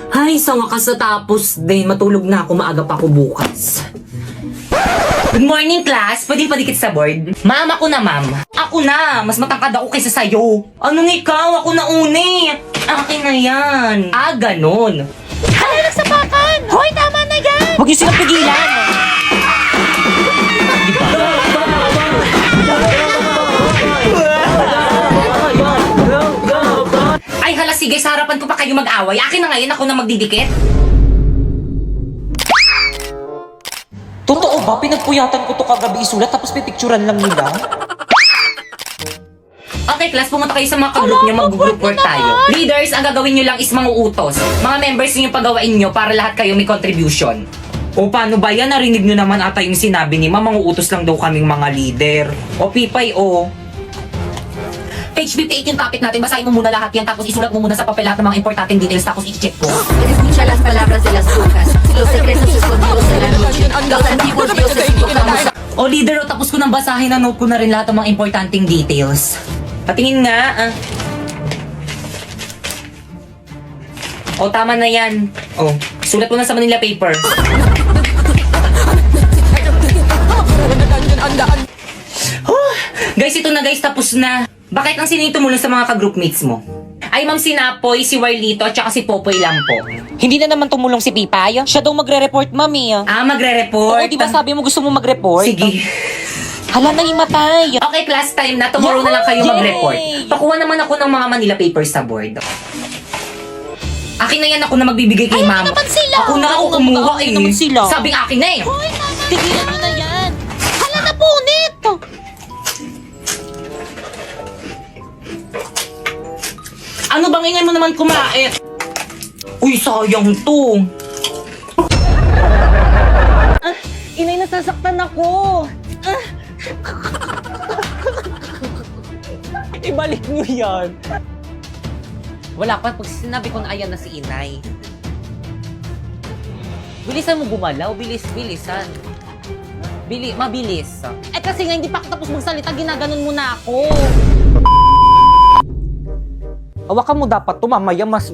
Ay, sa wakas natapos din. Matulog na ako, maaga pa ako bukas. Good morning, class. Pwede padikit sa board? Ma'am, ako na, ma'am. Ako na. Mas matangkad ako kaysa sa'yo. Anong ikaw? Ako na uni. Akin na yan. Ah, ganon. Ano nagsapakan? Hoy, tama na yan! Huwag niyo silang pigilan. Ay, hala, sige. Sa harapan ko pa kayo mag-away. Akin na ngayon, ako na magdidikit. Totoo ba? Pinagpuyatan ko to kagabi isulat tapos pipicturan lang nila? Okay, class, pumunta kayo sa mga ka-group nyo, mag-group work tayo. Leaders, ang gagawin nyo lang is mga utos. Mga members nyo pagawain nyo para lahat kayo may contribution. O paano ba yan? Narinig nyo naman ata yung sinabi ni Ma'am, mga utos lang daw kaming mga leader. O Pipay, o. Page 58 yung topic natin, basahin mo muna lahat yan, tapos isulat mo muna sa papel lahat ng mga importanteng details, tapos i-check ko. Escucha las palabras de las brujas, los secretos escondidos de la noche, los antiguos dioses invocamos. O leader, o tapos ko nang basahin, na note ko na rin lahat ng mga importanteng details. Patingin nga, ah. O, tama na yan. O, sulat mo na sa Manila paper. Guys, ito na guys, tapos na. Bakit ang sinito mula sa mga ka-groupmates mo? Ay, Ma'am Sinapoy, si Warlito, at saka si Popoy lang po. Hindi na naman tumulong si Pipay. Siya daw magre-report, mami. Ah, magre-report? Oo, di ba sabi mo gusto mo mag-report? Sige. Hala, nahimatay. Okay, class time na. Tomorrow na lang kayo Yay! mag-report. Pakuha naman ako ng mga Manila papers sa board. Akin na yan, ako na magbibigay kay Ma'am. naman sila. Ako na ako kumuha Ay, eh. naman sila. Sabing akin na eh. Hoy, tigilan mo na yan. Hala, napunit. Ano bang ingay mo naman kumain? Uy, sayang to. Inay, nasasaktan ako. Ibalik mo yan. Wala pa, pag sinabi ko na ayan na si Inay. Bilisan mo gumalaw, bilisan. Mabilis. Eh kasi nga hindi pa ako tapos magsalita, ginaganon mo na ako. Hawakan mo dapat to, mamaya mas...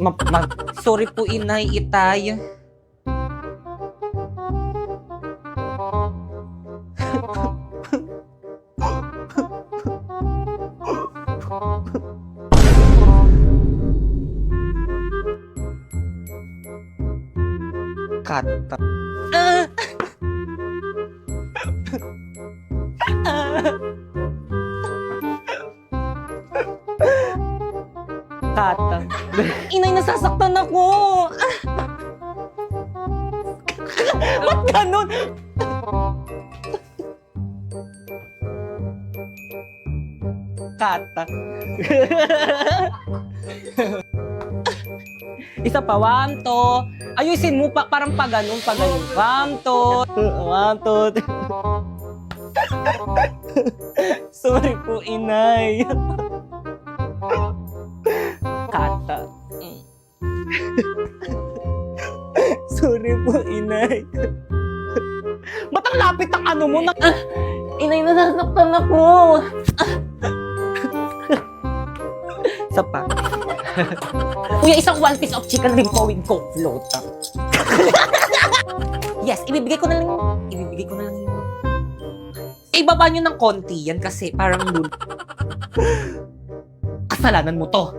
Sorry po, Inay, Itay. Kata. Kata. Inay, nasasaktan ako. Ba't ganon? Kata. Isa pa, wamto. Ayusin mo pa, parang paganon. Wamto. Wamto. Sorry po, Inay. Kata. Sorry po, Inay. Ba't ang lapit ang ano mo? Inay, nasasaktan ako. Isa pa. Kuya, isang one piece of chicken limpo with coke float. Yes, ibibigay ko na lang yun. Ibaba nyo ng konti yan kasi parang kasalanan mo to.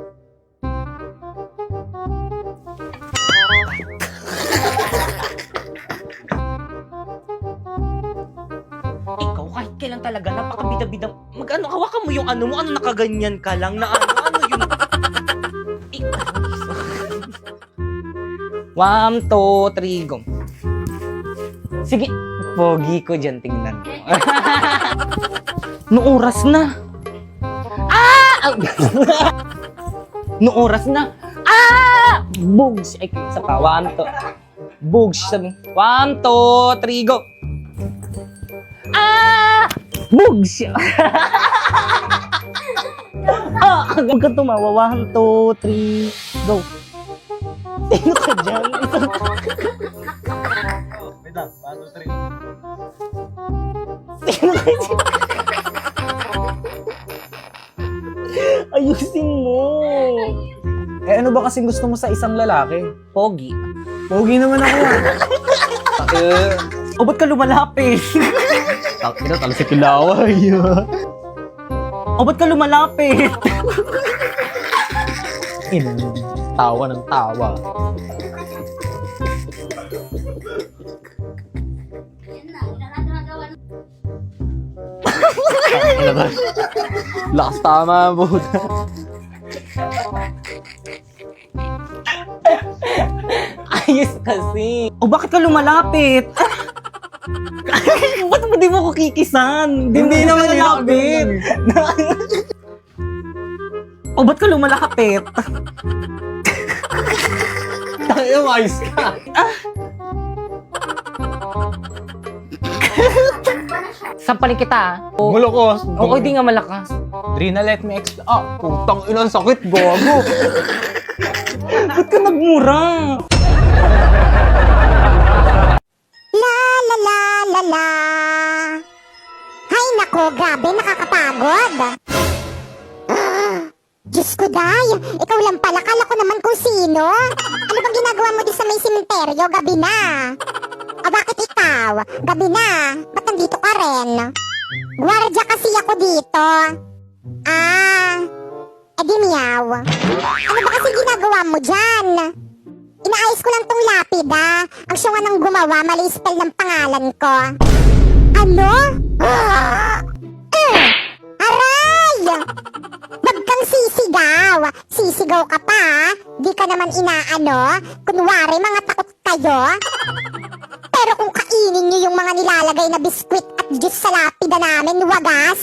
Ikaw kahit kailan talaga napakabida-bida. Mag-ano, hawakan mo yung ano mo, ano nakaganyan ka lang na ano yun. 1, 2, 3, go. Sige, pogi ko dyan, tingnan mo. Noong oras na. Noong oras na. Bugs. Ay, isa pa. 1, 2. Bugs. 1, 2, 3, go. Bugs. Huwag ka tumawa. 1, 2, 3, go. Sino ka dyan? Wait lang, 1, 2, 3. Sino ka dyan? Ayusin mo. Eh ano ba ba kasing gusto mo sa isang lalaki? Pogi. Pogi naman ako. O ba't ka lumalapit? Takina, talasik yung laway. O ba't ka lumalapit? Tawa ng tawa. Lakas tama, buta. Ayos kasi. O bakit ka lumalapit? Ba't mo di mo ko kikisan? Hindi naman lalapit. O ba't ka lumalapit? Tayo, ayos ka. Sampalin kita. Malakos. O di nga malakas. Drina, let me putang ina, sakit, gago. Ba't ka nagmura? La la la la la. Hay nako, grabe, nakakapagod. Diyos ko, Day. Ikaw lang pala. Kala ko naman kung sino. Ano bang ginagawa mo di sa may simenteryo? Gabi na. O bakit ikaw? Gabi na. Ba't nandito ka rin? Gwardiya kasi ako dito. Edi miyaw. Ano ba kasi ginagawa mo dyan? Inaayos ko lang tong lapida. Ang siya nga nang gumawa, mali spell ng pangalan ko. Ano? Aray! Wag kang sisigaw. Sisigaw ka pa, ha? Di ka naman inaano. Kunwari, mga takot kayo. Pero kung kainin nyo yung mga nilalagay na biskwit at juice sa lapida namin, wagas.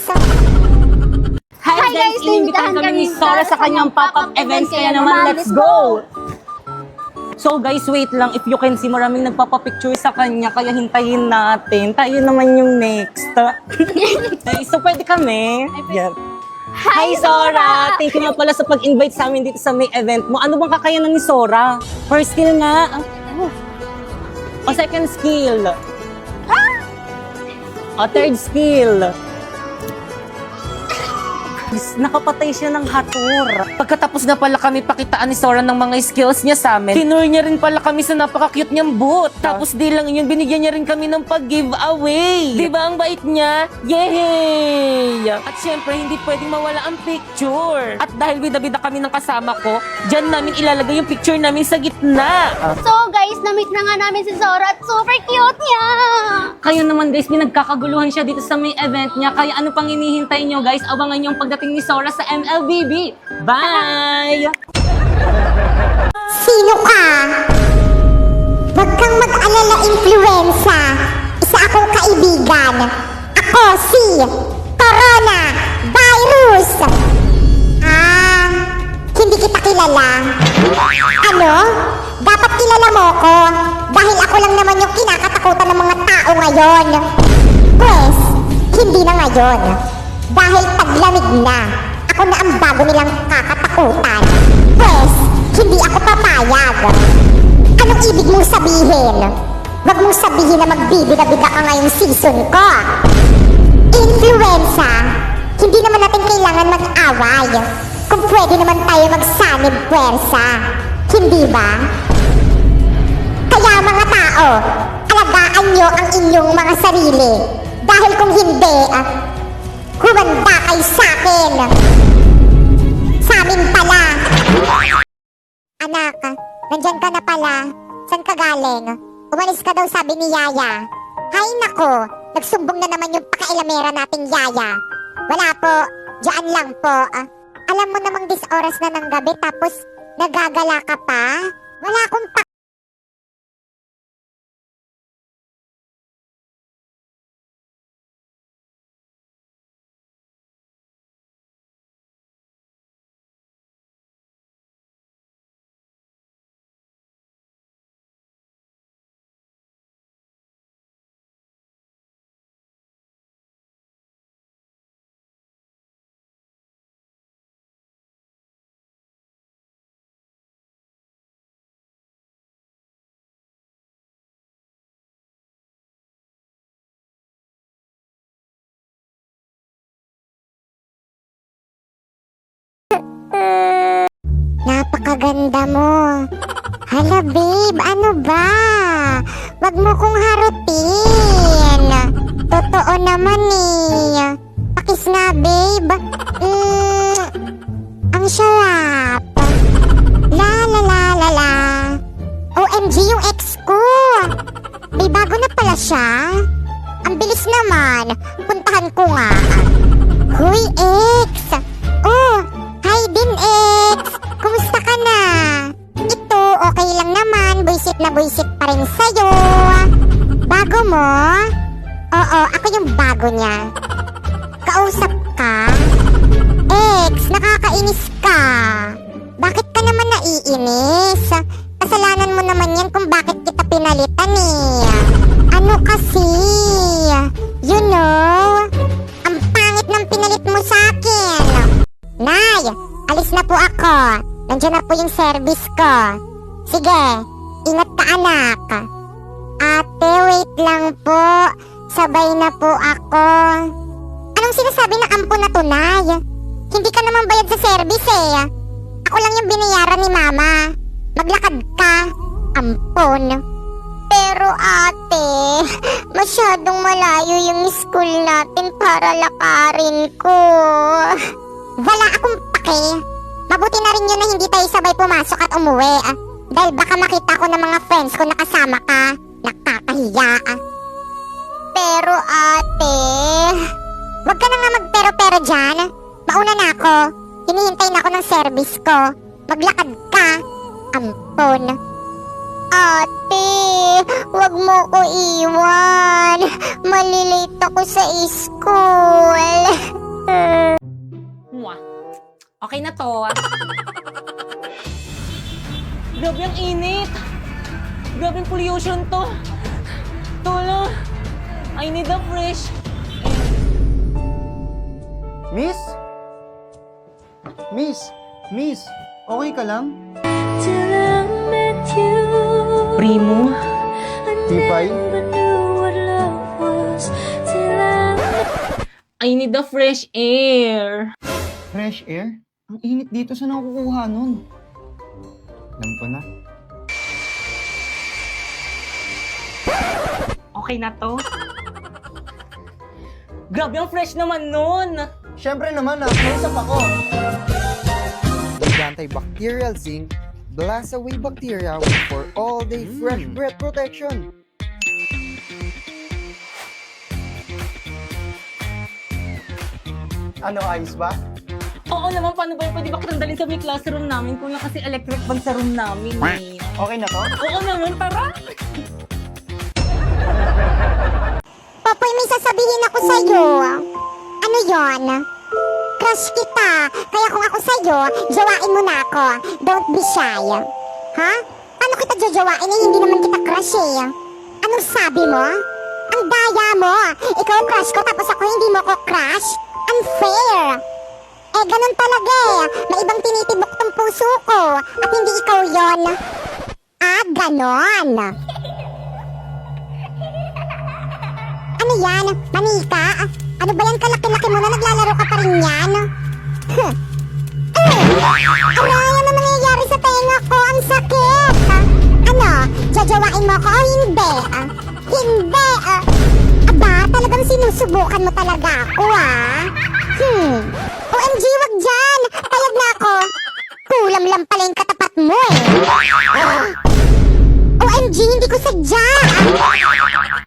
Hi guys! Inimbitahan kami ni Sora sa kanyang pop-up events. Kaya naman, let's go! So guys, wait lang. If you can see, maraming nagpapapicture sa kanya. Kaya hintayin natin. Tayo naman yung next. So pwede kami? Yan. Hi Sora! Thank you nga pala sa pag-invite sa amin dito sa may event mo. Ano bang kakayanan ni Sora? First skill nga. O second skill? O third skill? Nakapatay siya ng hator. Pagkatapos na pala kami pakitaan ni Sora ng mga skills niya sa amin, tinur niya rin pala kami sa napaka-cute niyang boot. Tapos di lang yun, binigyan niya rin kami ng pag-giveaway. Di ba ang bait niya? Yay! At syempre, hindi pwedeng mawala ang picture. At dahil bida-bida kami ng kasama ko, dyan namin ilalagay yung picture namin sa gitna. So guys, na-meet na nga namin si Zora at super cute niya. Kaya naman guys, pinagkakaguluhan siya dito sa may event niya. Kaya ano pang hinihintay niyo guys? Abangan niyo ang pagdating ni Sora sa MLBB. Bye! Sino ka? Huwag kang mag-alala, influenza. Isa akong kaibigan. Ako si Corona Virus. Hindi kita kilala. Ano? Dapat kilala mo ko. Dahil ako lang naman yung kinakatakutan ng mga tao ngayon. Pues, hindi na ngayon. Dahil taglamig na. Ako na ang bago nilang kakatakutan. Pues, hindi ako papayag. Anong ibig mong sabihin? Huwag mong sabihin na magbibida-bida ka ngayong season ko. Influenza, hindi naman natin kailangan mag-away. Kung pwede naman tayo magsanib puwersa. Hindi ba? Kaya mga tao, alagaan nyo ang inyong mga sarili. Dahil kung hindi, humanda kayo sa'kin. Sa'min pala. Anak, nandyan ka na pala. Saan ka galing? Umalis ka daw, sabi ni Yaya. Hay nako, nagsumbong na naman yung pakailamera nating Yaya. Wala po, diyan lang po. Alam mo namang oras na ng gabi tapos nagagala ka pa? Wala akong napakaganda mo. Hala babe, ano ba? Wag mo kong harutin. Totoo naman eh. Pakis nga babe. Ang sarap. La la la la la. OMG yung ex ko. May bago na pala siya. Ang bilis naman. Puntahan ko nga. Huy ex. Oh, hi din ex. Kumusta ka na? Ito, okay lang naman. Buisit na buisit pa rin sa'yo. Bago mo? Oo, ako yung bago niya. Kausap ka? Ex, nakakainis ka. Bakit ka naman naiinis? Kasalanan mo naman yan kung bakit kita pinalitan eh. Ano kasi? You know, ang pangit ng pinalit mo sa akin. Nay, alis na po ako. Nandiyan na po yung service ko. Sige, ingat ka anak. Ate, wait lang po. Sabay na po ako. Anong sinasabi na ampo na to, Nay? Hindi ka naman bayad sa service eh. Ako lang yung binayaran ni Mama. Maglakad ka. Ampon. Pero ate, masyadong malayo yung school natin para lakarin ko. Wala akong pake. Mabuti na rin yun na hindi tayo sabay pumasok at umuwi. Dahil baka makita ko ng mga friends ko na kasama ka. Nakakahiya. Pero ate, wag ka na nga magpero-pero dyan. Mauna na ako. Hinihintay na ako ng service ko. Maglakad ka. Ampon. Ate, wag mo ko iwan. Malilate ako sa school. Mwah. Okay na to. Grabe ang init. Grabe ang pollution to. Tulong. I need a fresh air. Miss? Miss, okay ka lang? Primo. Tipay? I need a fresh air. Fresh air? Ang init dito, saan ako kukuha nun? Alam ko na. Okay na to. Grabe ang fresh naman nun. Siyempre naman, nakausap ako. With antibacterial zinc, blast away bacteria for all-day fresh breath protection. Ano, ayos ba? Oo naman, paano ba yun? Pwede ba kitang dalhin sa may classroom namin? Kung kasi electric fan sa room namin eh. Okay na to? Oo naman, tara! Popoy, may sasabihin ako sa'yo. Ano yon? Crush kita. Kaya kung ako sa'yo, jawain mo na ako. Don't be shy. Ha? Paano kita jajawain eh? Hindi naman kita crush eh. Anong sabi mo? Ang daya mo. Ikaw ang crush ko tapos ako hindi mo ko crush? Unfair. Eh, ganun talaga eh. May ibang tinitibok tong puso ko. At hindi ikaw yon. Ah, ganon. Ano yan? Manika? Ano ba yan kalaki-laki mo na naglalaro ka pa rin yan? Aray, ano nangyayari sa tenga ko? Ang sakit! Ano? Jajawain mo ko o hindi? Hindi! Aba, talagang sinusubukan mo talaga ako OMG, wag dyan! Payag na ako! Kulam lang pala yung katapat mo eh! OMG, hindi ko sadya!